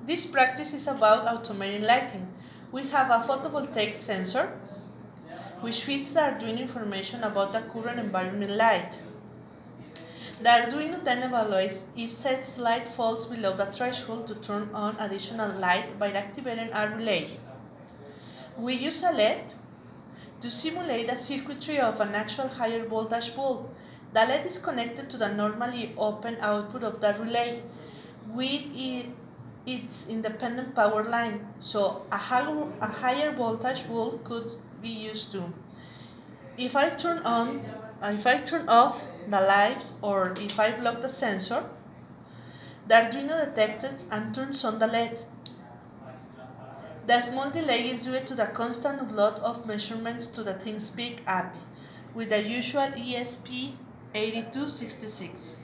This practice is about automating lighting. We have a photovoltaic sensor which feeds the Arduino information about the current environment light. The Arduino then evaluates if said light falls below the threshold to turn on additional light by activating a relay. We use a LED to simulate the circuitry of an actual higher voltage bulb. The LED is connected to the normally open output of the relay with its independent power line, so a higher voltage bulb could be used too. If I turn on, if I turn off the lights or if I block the sensor, the Arduino detects and turns on the LED. The small delay is due to the constant upload of measurements to the ThinkSpeak API with the usual ESP8266.